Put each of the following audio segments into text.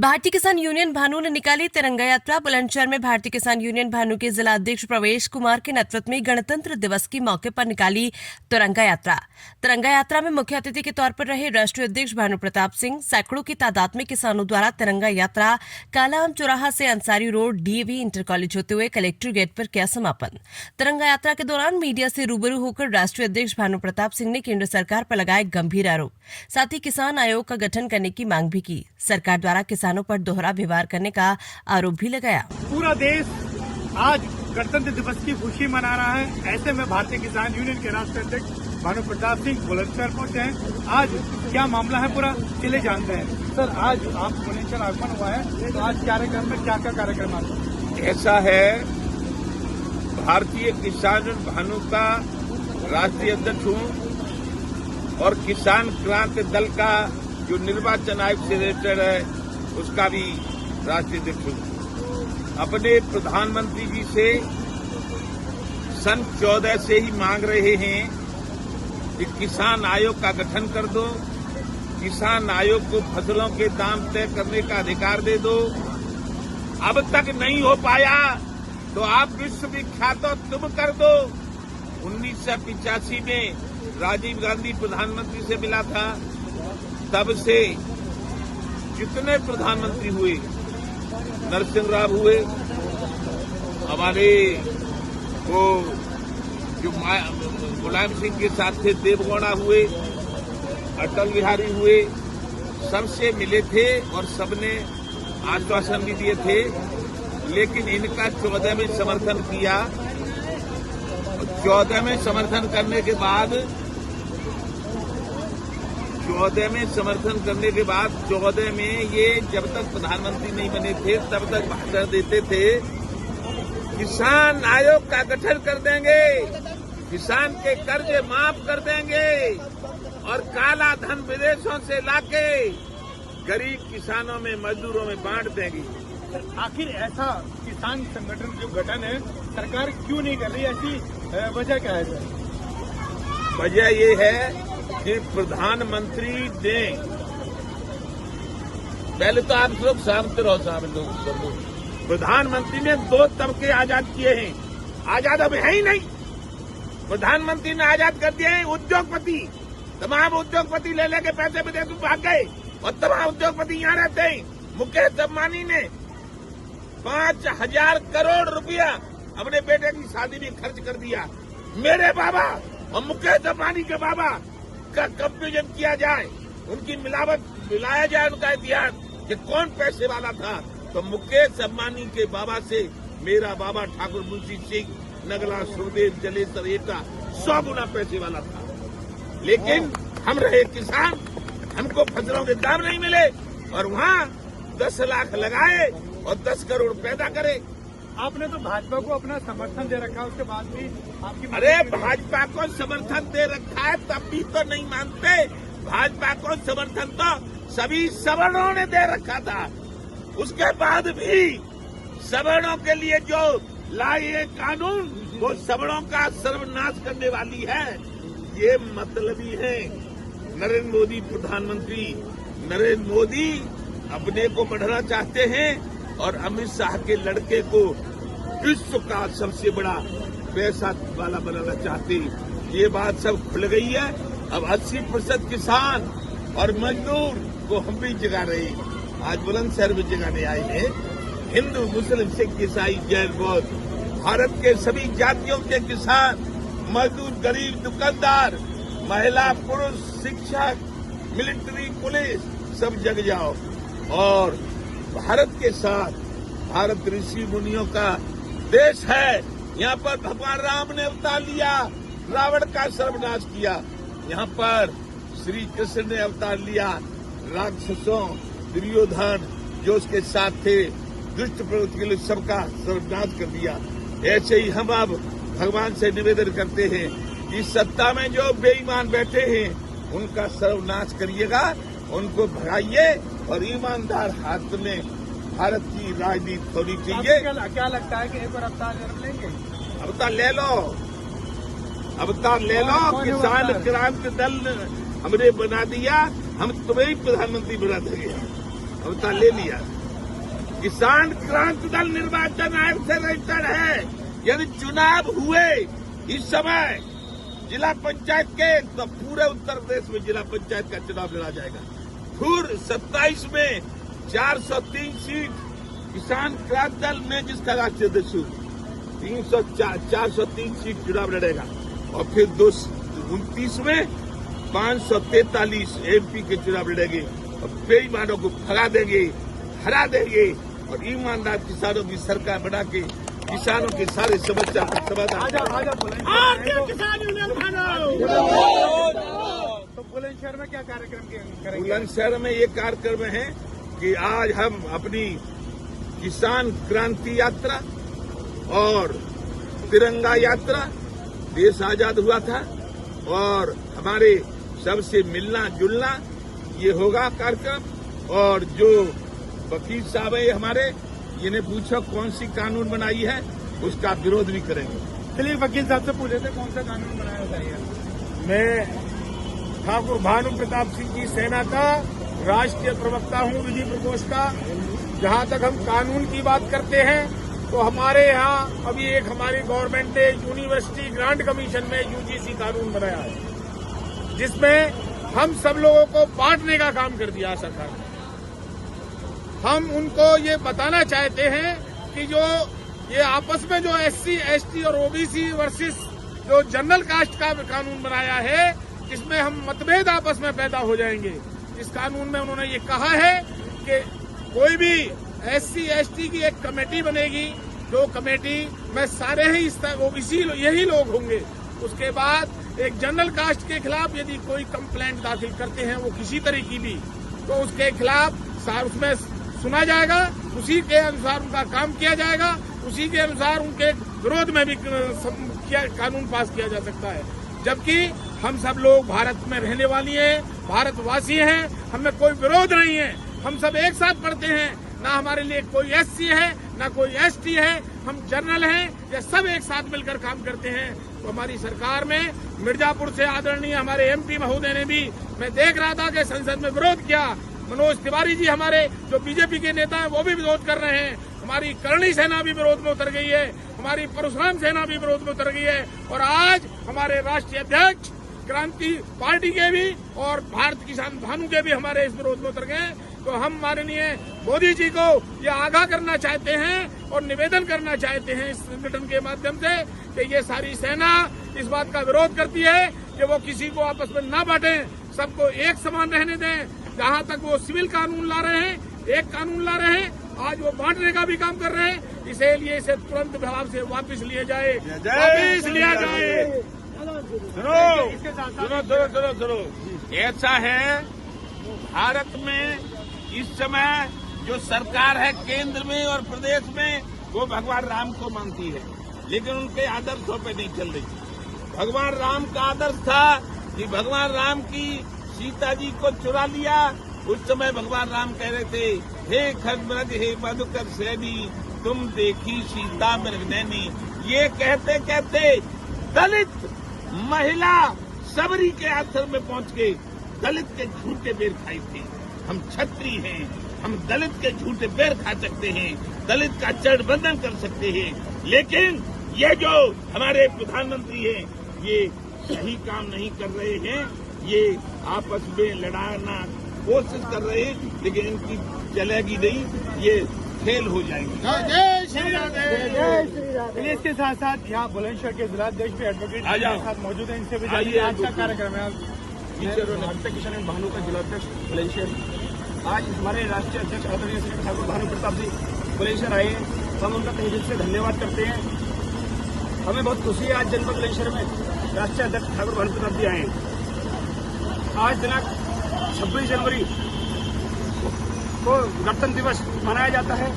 भारतीय किसान यूनियन भानु ने निकाली तिरंगा यात्रा। बुलंदशहर में भारतीय किसान यूनियन भानु के जिला अध्यक्ष प्रवेश कुमार के नेतृत्व में गणतंत्र दिवस के मौके पर निकाली तिरंगा यात्रा। तिरंगा यात्रा में मुख्य अतिथि के तौर पर रहे राष्ट्रीय अध्यक्ष भानु प्रताप सिंह। सैकड़ों की तादाद में किसानों द्वारा तिरंगा यात्रा कालाम चौराहा से Ansari road DAV inter college होते हुए कलेक्टर गेट पर किया समापन। तिरंगा यात्रा के दौरान मीडिया से रूबरू होकर राष्ट्रीय अध्यक्ष भानु प्रताप सिंह ने केंद्र सरकार पर लगाए गंभीर आरोप, साथ ही किसान आयोग का गठन करने की मांग भी की। सरकार द्वारा किसानों पर दोहरा व्यवहार करने का आरोप भी लगाया। पूरा देश आज गणतंत्र दिवस की खुशी मना रहा है। ऐसे में भारतीय किसान यूनियन के राष्ट्रीय अध्यक्ष भानु प्रताप सिंह बुलंदशहर पहुंचे हैं। आज क्या मामला है पूरा चले जानते हैं। सर, आज आप बुलंदशहर आगमन हुआ है, तो आज कार्यक्रम में क्या क्या कार्यक्रम है? ऐसा है, भारतीय किसान भानु का राष्ट्रीय अध्यक्ष हूं और किसान क्रांति दल का जो निर्वाचन आयोग से रिलेटेड है उसका भी राष्ट्रीय अध्यक्ष हूं। अपने प्रधानमंत्री जी से सन 14 से ही मांग रहे हैं कि किसान आयोग का गठन कर दो, किसान आयोग को फसलों के दाम तय करने का अधिकार दे दो। अब तक नहीं हो पाया तो आप विश्वविख्यात तुम कर दो। 1985 में राजीव गांधी प्रधानमंत्री से मिला था, तब से जितने प्रधानमंत्री हुए, नरसिंह राव हुए, हमारे वो जो मुलायम सिंह के साथ थे देवगौड़ा हुए, अटल बिहारी हुए, सबसे मिले थे और सबने आश्वासन भी दिए थे। लेकिन इनका 14 में समर्थन किया। 14 में समर्थन करने के बाद 14 में ये जब तक प्रधानमंत्री नहीं बने थे तब तक भाषण देते थे, किसान आयोग का गठन कर देंगे, किसान के कर्जे माफ कर देंगे और काला धन विदेशों से लाके गरीब किसानों में, मजदूरों में बांट देंगे। आखिर ऐसा किसान संगठन जो गठन है सरकार क्यों नहीं कर रही, ऐसी वजह क्या है? वजह ये है कि प्रधानमंत्री ने, पहले तो आप लोग शांत रहो, साहब लोग, प्रधानमंत्री ने 2 तबके आजाद किए हैं। आजाद अब है ही नहीं। प्रधानमंत्री ने आजाद कर दिए हैं उद्योगपति। तमाम उद्योगपति ले लेके पैसे विदेश में भाग गए और तमाम उद्योगपति यहाँ रहते हैं। मुकेश अंबानी ने 5,000 करोड़ रुपया अपने बेटे की शादी में खर्च कर दिया। मेरे बाबा और मुकेश अंबानी के बाबा का कंपेरिजन किया जाए, उनकी मिलाया जाए उनका इतिहास कि कौन पैसे वाला था, तो मुकेश अंबानी के बाबा से मेरा बाबा ठाकुर मुंशी सिंह नगला सुखदेव जलेसर एटा 100 गुना पैसे वाला था। लेकिन हम रहे किसान, हमको फसलों के दाम नहीं मिले और वहाँ 10 लाख लगाए और 10 करोड़ पैदा करे। आपने तो भाजपा को अपना समर्थन दे रखा है, उसके बाद भी आपकी, अरे भाजपा को समर्थन दे रखा है तब भी तो नहीं मानते। भाजपा को समर्थन तो सभी सवर्णों ने दे रखा था, उसके बाद भी सवर्णों के लिए जो लाई है कानून, वो सवर्णों का सर्वनाश करने वाली है। ये मतलबी है। नरेंद्र मोदी प्रधानमंत्री, नरेंद्र मोदी अपने को बढ़ाना चाहते हैं और अमित शाह के लड़के को विश्व का सबसे बड़ा पैसा वाला बनाना चाहते हैं। ये बात सब खुल गई है। अब 80% किसान और मजदूर को हम भी जगा रहे हैं। आज बुलंदशहर में जगाने आए हैं। हिंदू, मुस्लिम, सिख, ईसाई, जैन, बौद्ध, भारत के सभी जातियों के किसान, मजदूर, गरीब, दुकानदार, महिला, पुरुष, शिक्षक, मिलिट्री, पुलिस, सब जग जाओ और भारत के साथ, भारत ऋषि मुनियों का देश है। यहाँ पर भगवान राम ने अवतार लिया, रावण का सर्वनाश किया। यहाँ पर श्री कृष्ण ने अवतार लिया, राक्षसों, दुर्योधन जो उसके साथ थे, दुष्ट प्रवृत्ति के लिए सबका सर्वनाश कर दिया। ऐसे ही हम अब भगवान से निवेदन करते हैं कि सत्ता में जो बेईमान बैठे हैं उनका सर्वनाश करिएगा, उनको भगाइए और ईमानदार हाथ में भारत की राजनीति होनी चाहिए। क्या लगता है कि एक बार अवतार लेंगे? अवतार ले लो, अवतार ले लो। किसान क्रांति दल हमने बना दिया, हम तुम्हें ही प्रधानमंत्री बना देंगे। अवतार ले लिया। किसान क्रांति दल निर्वाचन आयोग से रजिस्टर्ड है। यदि चुनाव हुए इस समय जिला पंचायत के, तो पूरे उत्तर प्रदेश में जिला पंचायत का चुनाव लड़ा जाएगा। फिर 27 में 403 सीट किसान क्रांति दल में, जिसका राष्ट्रीय अध्यक्ष 403 सीट चुनाव लड़ेगा। और फिर 29 में 543 एमपी के चुनाव लड़ेंगे और बेईमानों को भगा देंगे, हरा देंगे और ईमानदार किसानों की सरकार बना के किसानों के सारे समस्या का समाधान। तो बुलंदशहर में क्या कार्यक्रम करेंगे? बुलंदशहर में ये कार्यक्रम है कि आज हम अपनी किसान क्रांति यात्रा और तिरंगा यात्रा, देश आजाद हुआ था और हमारे सबसे मिलना जुलना, ये होगा कार्यक्रम। और जो वकील साहब है हमारे, इन्हें पूछो कौन सी कानून बनाई है, उसका विरोध भी करेंगे। चलिए वकील साहब से पूछे थे कौन सा कानून बनाया जाएगा। मैं ठाकुर भानु प्रताप सिंह की सेना का राष्ट्रीय प्रवक्ता हूं, विधि प्रकोष्ठ का। जहां तक हम कानून की बात करते हैं तो हमारे यहाँ अभी एक हमारी गवर्नमेंट ने यूनिवर्सिटी ग्रांट कमीशन में यूजीसी कानून बनाया है, जिसमें हम सब लोगों को बांटने का काम कर दिया सरकार ने। हम उनको ये बताना चाहते हैं कि जो ये आपस में जो एससी, एसटी और ओबीसी वर्सेस जो जनरल कास्ट का कानून बनाया है, जिसमें हम मतभेद आपस में पैदा हो जाएंगे। इस कानून में उन्होंने ये कहा है कि कोई भी एससी, एसटी की एक कमेटी बनेगी, जो कमेटी में सारे ही ओबीसी यही लोग होंगे। उसके बाद एक जनरल कास्ट के खिलाफ यदि कोई कंप्लेंट दाखिल करते हैं वो किसी तरह की भी, तो उसके खिलाफ उसमें सुना जाएगा, उसी के अनुसार उनका काम किया जाएगा, उसी के अनुसार उनके विरोध में भी कानून पास किया जा सकता है। जबकि हम सब लोग भारत में रहने वाली हैं, भारतवासी हैं, हमें कोई विरोध नहीं है, हम सब एक साथ पढ़ते हैं। ना हमारे लिए कोई एससी है, ना कोई एसटी है, हम जनरल हैं, ये सब एक साथ मिलकर काम करते हैं। तो हमारी सरकार में मिर्जापुर से आदरणीय हमारे एमपी महोदय ने भी, मैं देख रहा था कि संसद में विरोध किया। मनोज तिवारी जी हमारे जो बीजेपी के नेता हैं वो भी विरोध कर रहे हैं। हमारी करणी सेना भी विरोध में उतर गई है, हमारी परशुराम सेना भी विरोध में उतर गई है। और आज हमारे राष्ट्रीय अध्यक्ष क्रांति पार्टी के भी और भारत किसान भानु के भी हमारे इस विरोध में उतर गए। तो हम माननीय मोदी जी को ये आगाह करना चाहते हैं और निवेदन करना चाहते हैं इस संगठन के माध्यम से कि ये सारी सेना इस बात का विरोध करती है कि वो किसी को आपस में ना बांटें, सबको एक समान रहने दें। जहां तक वो सिविल कानून ला रहे हैं, एक कानून ला रहे हैं, आज वो बांटने का भी काम कर रहे हैं। इसीलिए इसे तुरंत प्रभाव से वापस लिया जाए, वापस लिया जाए। सुनो, ऐसा है भारत में इस समय जो सरकार है केंद्र में और प्रदेश में, वो भगवान राम को मानती है, लेकिन उनके आदर्शों पे नहीं चल रही। भगवान राम का आदर्श था कि भगवान राम की सीता जी को चुरा लिया। उस समय भगवान राम कह रहे थे, हे खगब्रज हे मधुकर सैनी, तुम देखी सीता मृगनैनी। ये कहते कहते दलित महिला सबरी के आश्रम में पहुंच के दलित के झूठे बेर खाई थी। हम क्षत्रिय हैं, हम दलित के झूठे बेर खा सकते हैं, दलित का चरण बंधन कर सकते हैं, लेकिन ये जो हमारे प्रधानमंत्री हैं ये सही काम नहीं कर रहे हैं। ये आपस में लड़ाना कोशिश कर रहे हैं, लेकिन इनकी चलेगी नहीं, ये फेल हो जाएंगे। जय श्री राधे। इसके साथ साथ यहाँ बुलंदशहर के जिलाध्यक्ष भी एडवोकेट के साथ मौजूद हैं, इनसे भी जानिए आज का कार्यक्रम है। भारतीय किसान भानु का जिलाध्यक्ष बुलंदशहर। आज हमारे राष्ट्रीय अध्यक्ष आदरणीय श्री ठाकुर भानु प्रताप जी बुलंदशहर आए, हम उनका तहे दिल से धन्यवाद करते हैं। हमें बहुत खुशी है आज जनपद बुलंदशहर में राष्ट्रीय अध्यक्ष ठाकुर भानु प्रताप जी आए। आज दिनांक 26 जनवरी को गणतंत्र दिवस मनाया जाता है।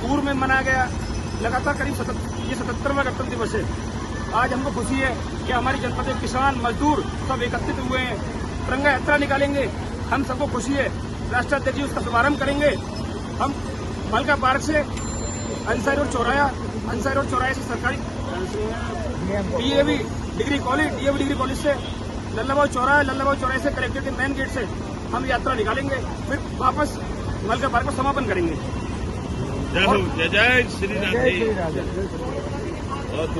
पूर्व में मनाया गया लगातार करीब 77वां गणतंत्र दिवस है। आज हमको खुशी है कि हमारी जनपद के किसान मजदूर सब एकत्रित हुए हैं, तिरंगा यात्रा निकालेंगे। हम सबको खुशी है, राष्ट्रीय अध्यक्ष जी उसका शुभारंभ करेंगे। हम मलका पार्क से अंसारी रोड चौराहे से सरकारी डीएवी डिग्री कॉलेज से लल्लाबाग चौराहे से कलेक्ट्रेट के मेन गेट से हम यात्रा निकालेंगे। फिर वापस हिमालय पार्क का समापन करेंगे। जय हो, जय जय श्री राधे।